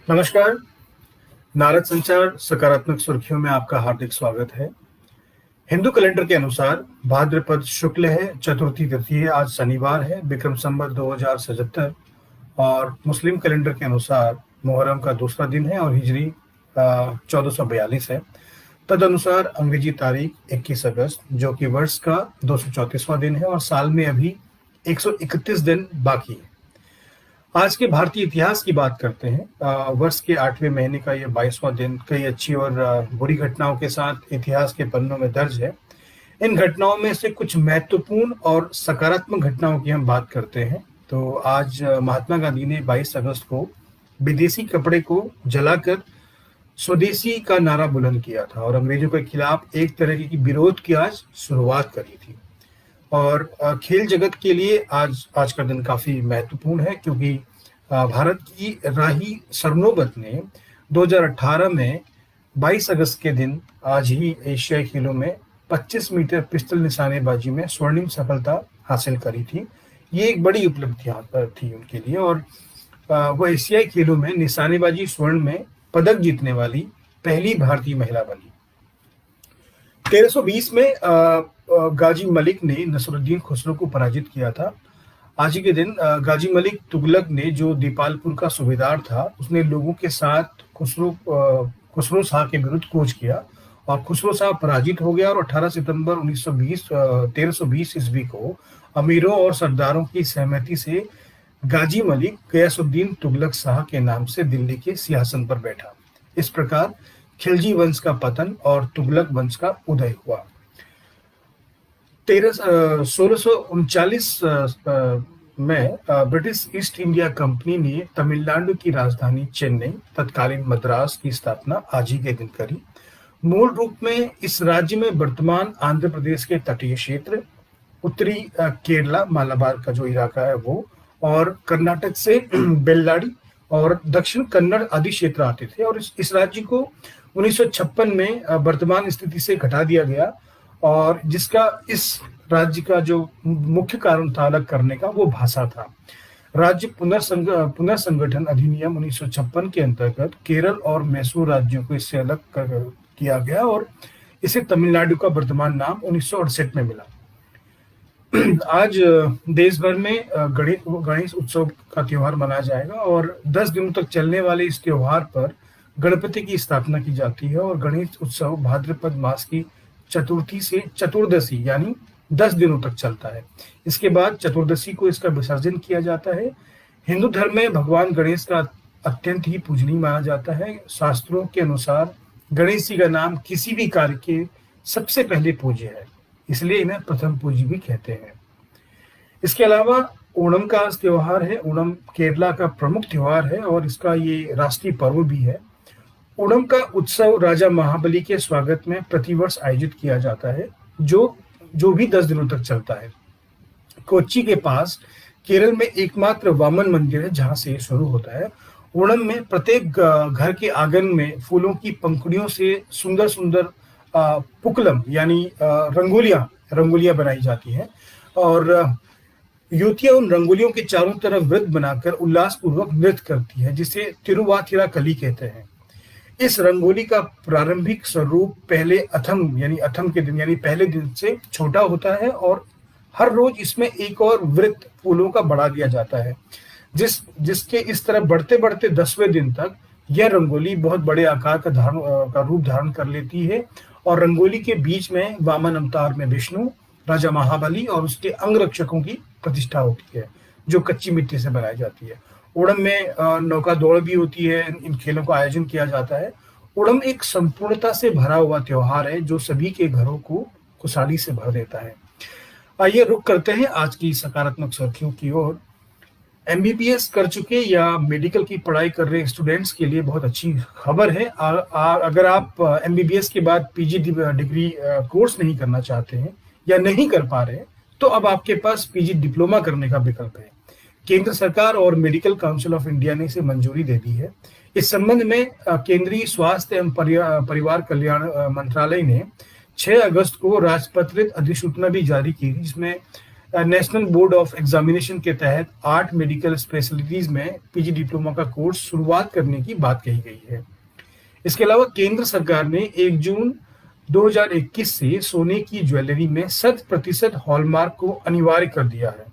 नमस्कार। नारद संचार सकारात्मक सुर्खियों में आपका हार्दिक स्वागत है। हिंदू कैलेंडर के अनुसार भाद्रपद शुक्ल है, चतुर्थी तिथि है, आज शनिवार है, विक्रम संवत 2077। और मुस्लिम कैलेंडर के अनुसार मुहर्रम का दूसरा दिन है और हिजरी 1442 है। तदनुसार अंग्रेजी तारीख 21 अगस्त, जो कि वर्ष का 234वां दिन है और साल में अभी 131 दिन बाकी है। आज के भारतीय इतिहास की बात करते हैं। वर्ष के 8वें महीने का ये 22वां दिन कई अच्छी और बुरी घटनाओं के साथ इतिहास के पन्नों में दर्ज है। इन घटनाओं में से कुछ महत्वपूर्ण और सकारात्मक घटनाओं की हम बात करते हैं। तो आज महात्मा गांधी ने 22 अगस्त को विदेशी कपड़े को जलाकर स्वदेशी का नारा बुलंद किया था और अंग्रेजों के खिलाफ एक तरह की विरोध की आज शुरुआत करी थी। और खेल जगत के लिए आज का दिन काफी महत्वपूर्ण है, क्योंकि भारत की राही सरनोबत ने 2018 में 22 अगस्त के दिन आज ही एशियाई खेलों में 25 मीटर पिस्टल निशानेबाजी में स्वर्णिम सफलता हासिल करी थी। ये एक बड़ी उपलब्धि थी उनके लिए और वो एशियाई खेलों में निशानेबाजी स्वर्ण में पदक जीतने वाली पहली भारतीय महिला बनी। 1320 में गाजी मलिक ने नसरुद्दीन खुसरो को पराजित किया था। आज ही के दिन गाजी मलिक तुगलक ने, जो दीपालपुर का सूबेदार था, उसने लोगों के साथ खुसरो शाह के विरुद्ध कूच किया और खुसरो शाह पराजित हो गया और 18 सितंबर 1320 ईस्वी को अमीरों और सरदारों की सहमति से गाजी मलिक गयासुद्दीन तुगलक शाह के नाम से दिल्ली के सिंहासन पर बैठा। इस प्रकार खिलजी वंश का पतन और तुगलक वंश का उदय हुआ। 1639 में ब्रिटिश ईस्ट इंडिया कंपनी ने तमिलनाडु की राजधानी चेन्नई, तत्कालीन मद्रास की स्थापना आज ही के दिन करी। मूल रूप में इस राज्य में वर्तमान आंध्र प्रदेश के तटीय क्षेत्र, उत्तरी केरला मालाबार का जो इलाका है वो, और कर्नाटक से बेल्लारी और दक्षिण कन्नड़ आदि क्षेत्र आते थे। और इस राज्य को 1956 में वर्तमान स्थिति से घटा दिया गया और जिसका इस राज्य का जो मुख्य कारण था अलग करने का, वो भाषा था। राज्य पुनर्संगठन अधिनियम 1956 के अंतर्गत केरल और मैसूर राज्यों को इससे अलग किया गया और इसे तमिलनाडु का वर्तमान नाम 1968 में मिला। आज देश भर में गणेश उत्सव का त्योहार मनाया जाएगा और 10 दिनों तक चलने वाले इस त्योहार पर गणपति की स्थापना की जाती है और गणेश उत्सव भाद्रपद मास की चतुर्थी से चतुर्दशी यानी 10 दिनों तक चलता है। इसके बाद चतुर्दशी को इसका विसर्जन किया जाता है। हिंदू धर्म में भगवान गणेश का अत्यंत ही पूजनीय माना जाता है। शास्त्रों के अनुसार गणेश जी का नाम किसी भी कार्य के सबसे पहले पूज्य है, इसलिए इन्हें प्रथम पूज्य भी कहते हैं। इसके अलावा ओणम का त्योहार है। ओणम केरला का प्रमुख त्योहार है और इसका ये राष्ट्रीय पर्व भी है। ओणम का उत्सव राजा महाबली के स्वागत में प्रतिवर्ष आयोजित किया जाता है, जो भी 10 दिनों तक चलता है। कोच्चि के पास केरल में एकमात्र वामन मंदिर है जहां से ये शुरू होता है। ओणम में प्रत्येक घर के आंगन में फूलों की पंखुड़ियों से सुंदर सुंदर पुक्कलम यानी रंगोलियां बनाई जाती हैं और युवतियां उन रंगोलियों के चारों तरफ वृत्त बनाकर उल्लासपूर्वक नृत्य करती है, जिसे तिरुवाथिराकली कहते हैं। इस रंगोली का प्रारंभिक स्वरूप पहले अथम के दिन यानी पहले दिन से छोटा होता है और हर रोज इसमें एक और वृत्त फूलों का बढ़ा दिया जाता है, जिसके इस तरह बढ़ते बढ़ते 10वें दिन तक यह रंगोली बहुत बड़े आकार का रूप धारण कर लेती है और रंगोली के बीच में वामन अवतार में विष्णु, राजा महाबली और उसके अंगरक्षकों की प्रतिष्ठा होती है, जो कच्ची मिट्टी से बनाई जाती है। ओणम में नौका दौड़ भी होती है। इन खेलों का आयोजन किया जाता है। ओणम एक संपूर्णता से भरा हुआ त्योहार है जो सभी के घरों को खुशहाली से भर देता है। आइए रुक करते हैं आज की सकारात्मक सुर्खियों की ओर। एमबीबीएस कर चुके या मेडिकल की पढ़ाई कर रहे स्टूडेंट्स के लिए बहुत अच्छी खबर है। अगर आप एमबीबीएस के बाद पीजी डिग्री कोर्स नहीं करना चाहते हैं या नहीं कर पा रहे हैं, तो अब आपके पास पीजी डिप्लोमा करने का विकल्प है। केंद्र सरकार और मेडिकल काउंसिल ऑफ इंडिया ने इसे मंजूरी दे दी है। इस संबंध में केंद्रीय स्वास्थ्य एवं परिवार कल्याण मंत्रालय ने 6 अगस्त को राजपत्रित अधिसूचना भी जारी की, जिसमें नेशनल बोर्ड ऑफ एग्जामिनेशन के तहत 8 मेडिकल स्पेशलिटीज में पीजी डिप्लोमा का कोर्स शुरुआत करने की बात कही गई है। इसके अलावा केंद्र सरकार ने 1 जून 2021 से सोने की ज्वेलरी में 100% हॉलमार्क को अनिवार्य कर दिया है।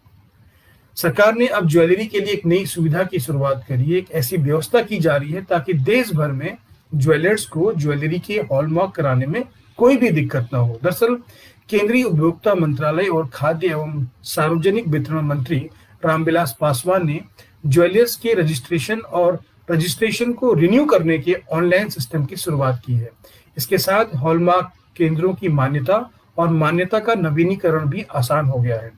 सरकार ने अब ज्वेलरी के लिए एक नई सुविधा की शुरुआत करी है। एक ऐसी व्यवस्था की जा रही है ताकि देश भर में ज्वेलर्स को ज्वेलरी के हॉलमार्क कराने में कोई भी दिक्कत ना हो। दरअसल केंद्रीय उपभोक्ता मंत्रालय और खाद्य एवं सार्वजनिक वितरण मंत्री रामविलास पासवान ने ज्वेलर्स के रजिस्ट्रेशन को रिन्यू करने के ऑनलाइन सिस्टम की शुरुआत की है। इसके साथ हॉलमार्क केंद्रों की मान्यता और मान्यता का नवीनीकरण भी आसान हो गया है।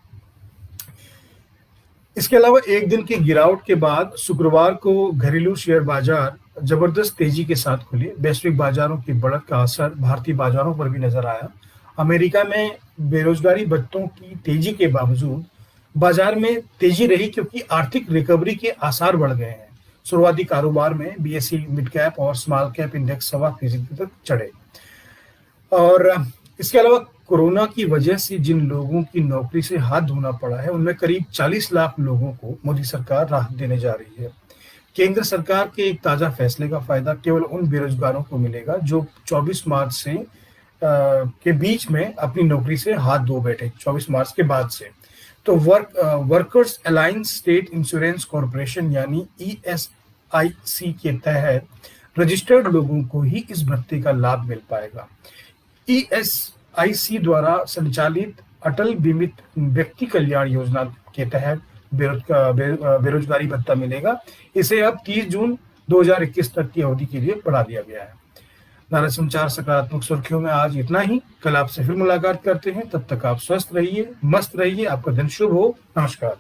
इसके अलावा एक दिन की गिरावट के बाद शुक्रवार को घरेलू शेयर बाजार जबरदस्त तेजी के साथ खुले। वैश्विक बाजारों की बढ़त का असर भारतीय बाजारों पर भी नजर आया। अमेरिका में बेरोजगारी भत्तों की तेजी के बावजूद बाजार में तेजी रही क्योंकि आर्थिक रिकवरी के आसार बढ़ गए हैं। शुरुआती कारोबार में बीएसई मिड कैप और स्मॉल कैप इंडेक्स 1.25% तक चढ़े। और इसके अलावा कोरोना की वजह से जिन लोगों की नौकरी से हाथ धोना पड़ा है उनमें करीब 40 लाख लोगों को मोदी सरकार राहत देने जा रही है। केंद्र सरकार के एक ताजा फैसले का फायदा केवल उन बेरोजगारों को मिलेगा जो 24 मार्च से के बीच में अपनी नौकरी से हाथ धो बैठे, 24 मार्च के बाद से। तो workers alliance state insurance corporation यानी ESIC के तहत रजिस्टर्ड लोगों को ही इस भत्ते का लाभ मिल पाएगा। ESIC द्वारा संचालित अटल बीमित व्यक्ति कल्याण योजना के तहत बेरोजगारी भत्ता मिलेगा। इसे अब 30 जून 2021 तक की अवधि के लिए बढ़ा दिया गया है। नारा समाचार सकारात्मक सुर्खियों में आज इतना ही। कल आपसे फिर मुलाकात करते हैं। तब तक आप स्वस्थ रहिए, मस्त रहिए। आपका दिन शुभ हो। नमस्कार।